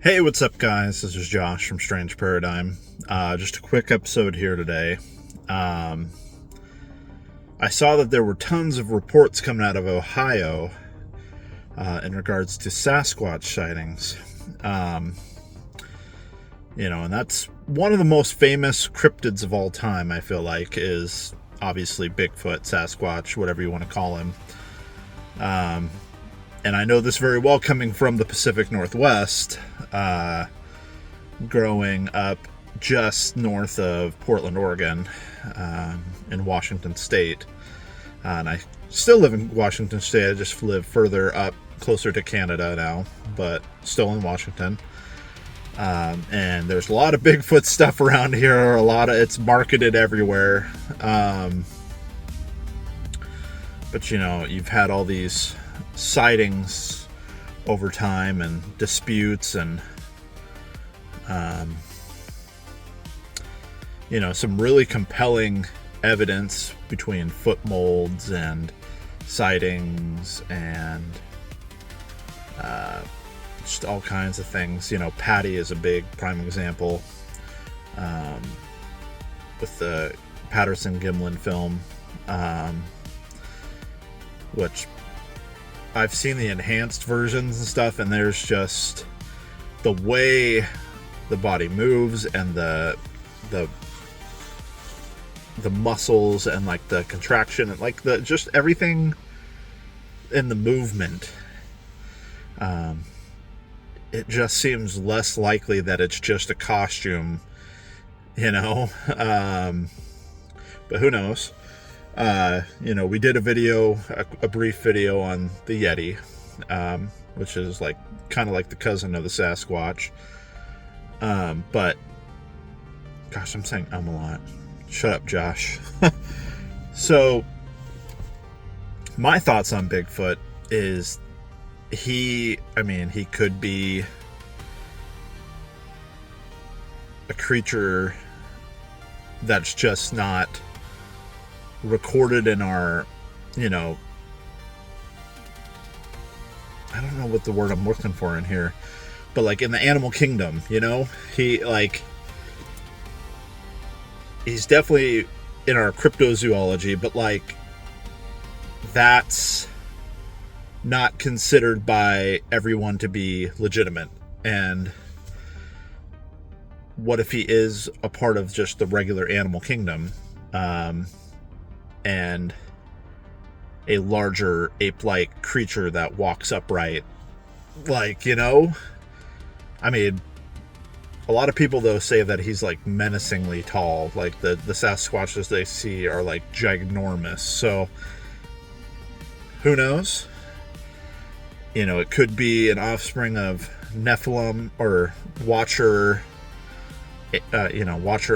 Hey, what's up, guys? This is Josh from Strange Paradigm. Just a quick episode here today. I saw that there were tons of reports coming out of Ohio in regards to Sasquatch sightings. And that's one of the most famous cryptids of all time, I feel like, is obviously Bigfoot, Sasquatch, whatever you want to call him. And I know this very well coming from the Pacific Northwest, growing up just north of Portland, Oregon, in Washington State. And I still live in Washington State. I just live further up, closer to Canada now, but still in Washington. And there's a lot of Bigfoot stuff around here. It's marketed everywhere. But you've had all these sightings over time and disputes and some really compelling evidence between foot molds and sightings and just all kinds of things. Patty is a big prime example with the Patterson-Gimlin film, which I've seen the enhanced versions and stuff, and there's just the way the body moves and the muscles and like the contraction and like just everything in the movement. It just seems less likely that it's just a costume, but who knows? We did a brief video on the Yeti, which is kind of like the cousin of the Sasquatch. But gosh, I'm saying a lot. Shut up, Josh. So my thoughts on Bigfoot is he could be a creature that's just not recorded in our, I don't know what the word I'm looking for in here, but like in the animal kingdom, he's definitely in our cryptozoology, but that's not considered by everyone to be legitimate. And what if he is a part of just the regular animal kingdom, and a larger ape-like creature that walks upright? A lot of people though say that he's menacingly tall. The Sasquatches they see are ginormous. So who knows? It could be an offspring of Nephilim or Watcher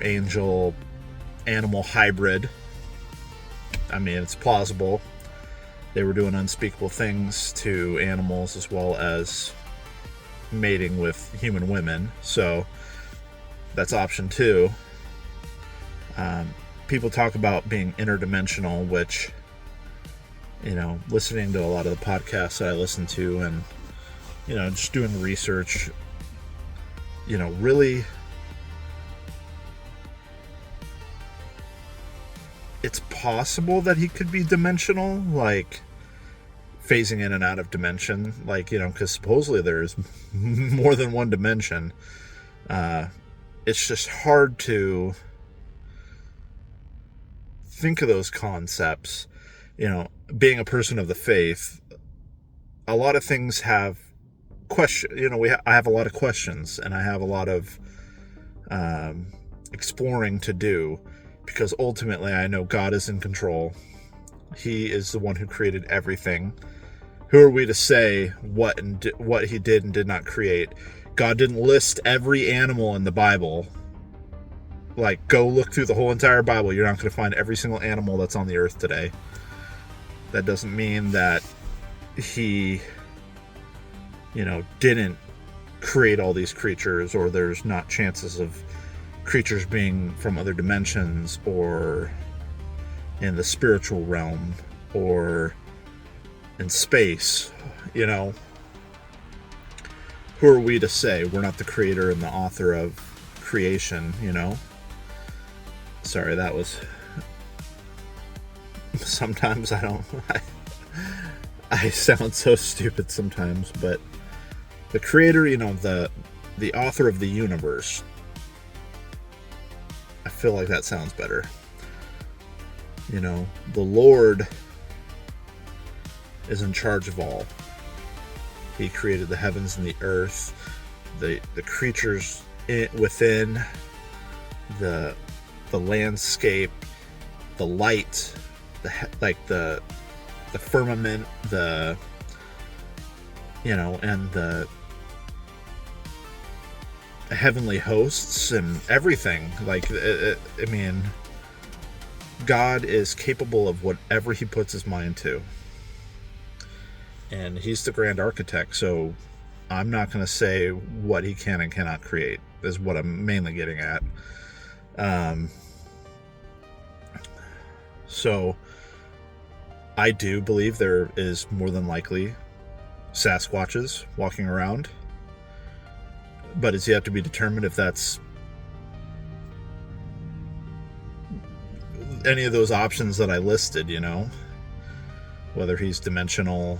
angel animal hybrid. It's plausible. They were doing unspeakable things to animals as well as mating with human women. So that's option 2. People talk about being interdimensional, which, listening to a lot of the podcasts that I listen to and, just doing research, really, it's possible that he could be dimensional, phasing in and out of dimension, because supposedly there's more than one dimension. It's just hard to think of those concepts. Being a person of the faith, a lot of things have I have a lot of questions, and I have a lot of exploring to do, because ultimately I know God is in control. He is the one who created everything. Who are we to say what he did and did not create? God didn't list every animal in the Bible. Go look through the whole entire Bible. You're not going to find every single animal that's on the earth today. That doesn't mean that he, didn't create all these creatures, or there's not chances of creatures being from other dimensions or in the spiritual realm or in space. Who who are we to say? We're not the creator and the author of creation, you know? Sorry, that was... Sometimes I don't... I sound so stupid sometimes, but the creator, you know, the author of the universe. I feel like that sounds better. You know, the Lord is in charge of all. He created the heavens and the earth, the creatures within, the landscape, the light, the firmament, and the heavenly hosts and everything. Like, I mean, God is capable of whatever he puts his mind to. And he's the grand architect, so I'm not going to say what he can and cannot create, is what I'm mainly getting at. So I do believe there is more than likely Sasquatches walking around, but it's yet to be determined if that's any of those options that I listed, you know, whether he's dimensional,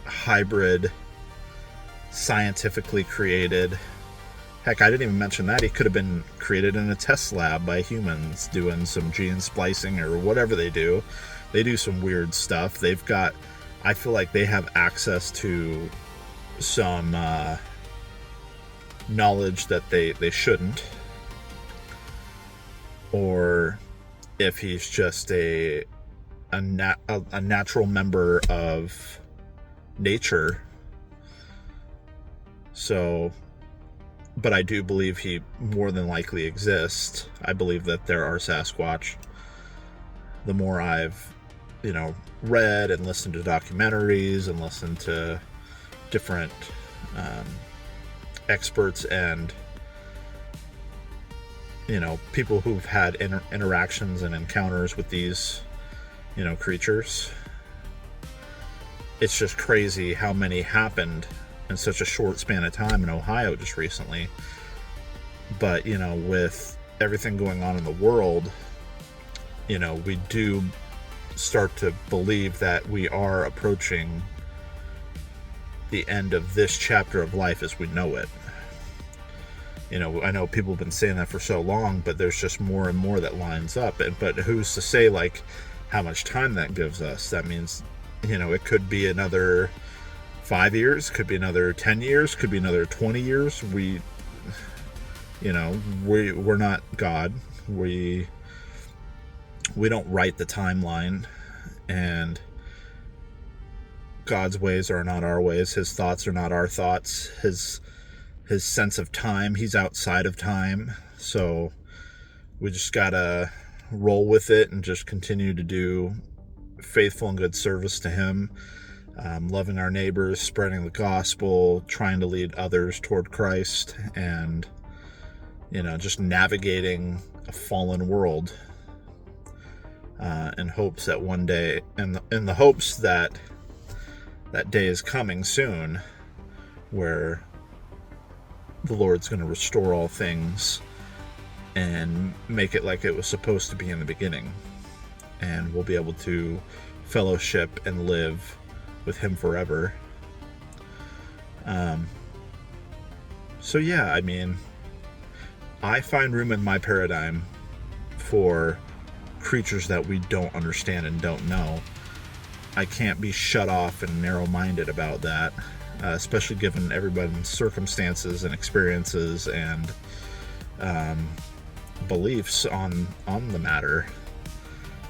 hybrid, scientifically created. Heck, I didn't even mention that. He could have been created in a test lab by humans doing some gene splicing or whatever they do. They do some weird stuff. They've got, I feel like they have access to some knowledge that they shouldn't. Or if he's just a natural member of nature. So, but I do believe he more than likely exists. I believe that there are Sasquatch. The more I've, read and listened to documentaries and listened to different experts and, people who've had interactions and encounters with these, creatures. It's just crazy how many happened in such a short span of time in Ohio just recently. But, with everything going on in the world, we do start to believe that we are approaching the end of this chapter of life as we know it. I know people have been saying that for so long, but there's just more and more that lines up. But who's to say, how much time that gives us? That means, it could be another 5 years, could be another 10 years, could be another 20 years. We're not God. We don't write the timeline, and God's ways are not our ways. His thoughts are not our thoughts. His sense of time, he's outside of time. So we just gotta roll with it and just continue to do faithful and good service to him, loving our neighbors, spreading the gospel, trying to lead others toward Christ, and just navigating a fallen world, in hopes that one day, in the hopes that day is coming soon, where the Lord's going to restore all things and make it like it was supposed to be in the beginning, and we'll be able to fellowship and live with him forever. So yeah, I find room in my paradigm for creatures that we don't understand and don't know. I can't be shut off and narrow-minded about that, especially given everybody's circumstances and experiences and beliefs on the matter.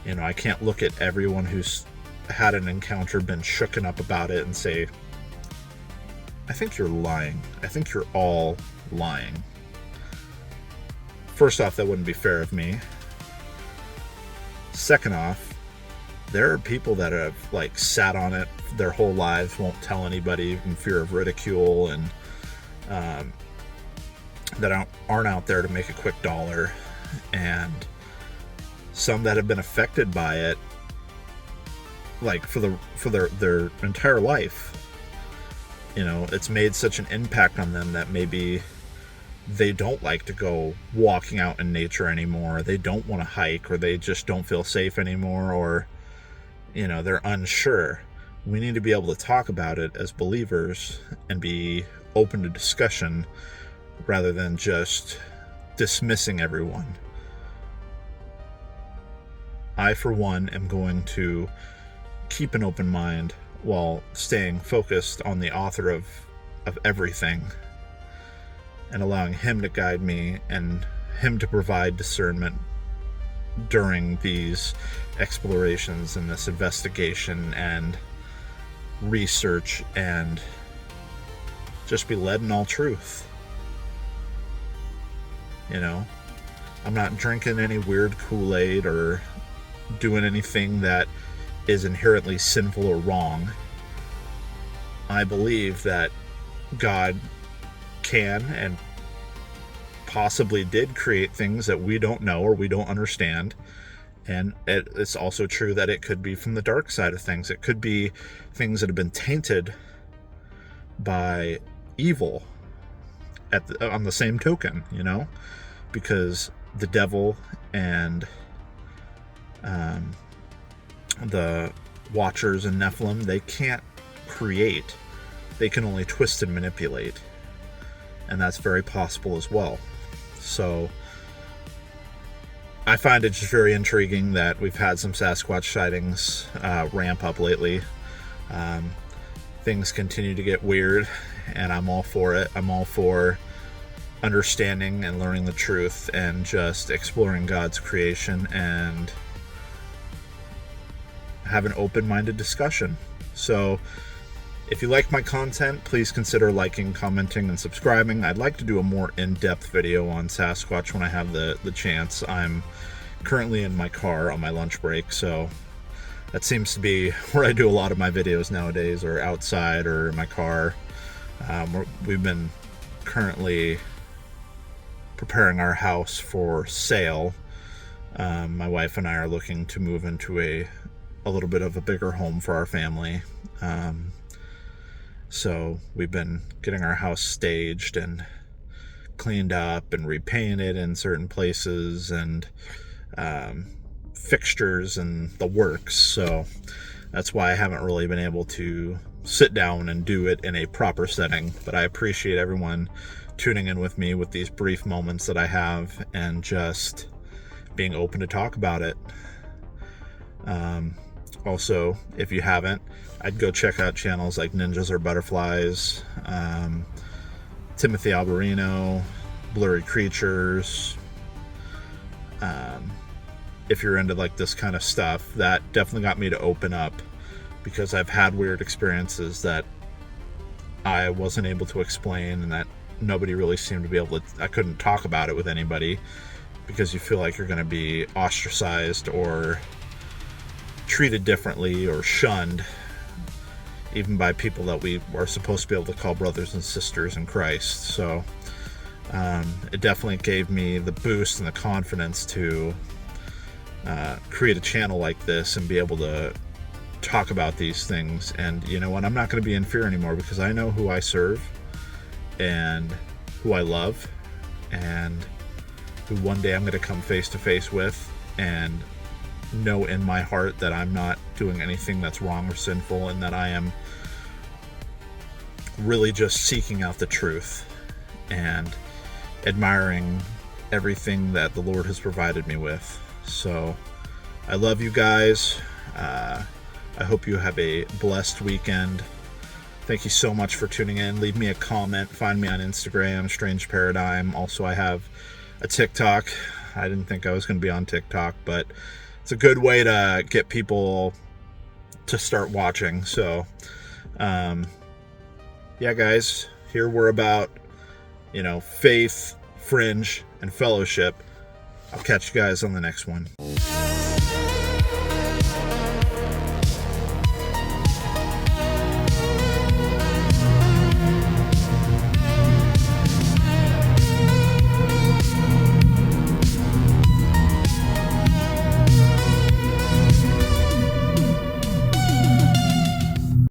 I can't look at everyone who's had an encounter, been shooken up about it, and say, I think you're lying. I think you're all lying. First off, that wouldn't be fair of me. Second off, there are people that have sat on it their whole lives, won't tell anybody in fear of ridicule, and that aren't out there to make a quick dollar, and some that have been affected by it like for their entire life. You know, it's made such an impact on them that maybe they don't like to go walking out in nature anymore. They don't want to hike, or they just don't feel safe anymore, or, you know, they're unsure. We need to be able to talk about it as believers and be open to discussion rather than just dismissing everyone. I, for one, am going to keep an open mind while staying focused on the author of everything, and allowing him to guide me and him to provide discernment during these explorations and this investigation and research, and just be led in all truth. You know, I'm not drinking any weird Kool-Aid or doing anything that is inherently sinful or wrong. I believe that God can and possibly did create things that we don't know or we don't understand. And it's also true that it could be from the dark side of things. It could be things that have been tainted by evil on the same token, you know, because the devil and the Watchers and Nephilim, they can't create. They can only twist and manipulate. And that's very possible as well. So I find it just very intriguing that we've had some Sasquatch sightings ramp up lately. Things continue to get weird, and I'm all for it. I'm all for understanding and learning the truth and just exploring God's creation and have an open-minded discussion. So if you like my content, please consider liking, commenting, and subscribing. I'd like to do a more in-depth video on Sasquatch when I have the chance. I'm currently in my car on my lunch break, so that seems to be where I do a lot of my videos nowadays, or outside or in my car. We've been currently preparing our house for sale. My wife and I are looking to move into a little bit of a bigger home for our family. So we've been getting our house staged and cleaned up and repainted in certain places, and fixtures and the works. So that's why I haven't really been able to sit down and do it in a proper setting. But I appreciate everyone tuning in with me with these brief moments that I have, and just being open to talk about it. Also, if you haven't, I'd go check out channels like Ninjas or Butterflies, Timothy Alberino, Blurry Creatures. If you're into like this kind of stuff, that definitely got me to open up, because I've had weird experiences that I wasn't able to explain, and that nobody really seemed to be able to. I couldn't talk about it with anybody, because you feel like you're going to be ostracized or treated differently or shunned, even by people that we are supposed to be able to call brothers and sisters in Christ. So it definitely gave me the boost and the confidence to create a channel like this and be able to talk about these things. And you know what, I'm not going to be in fear anymore, because I know who I serve and who I love, and who one day I'm going to come face to face with, and know in my heart that I'm not doing anything that's wrong or sinful, and that I am really just seeking out the truth and admiring everything that the Lord has provided me with. So I love you guys. I hope you have a blessed weekend. Thank you so much for tuning in. Leave me a comment. Find me on Instagram, Strange Paradigm. Also, I have a TikTok. I didn't think I was going to be on TikTok, but it's a good way to get people to start watching. So, yeah, guys, here we're about, faith, fringe, and fellowship. I'll catch you guys on the next one.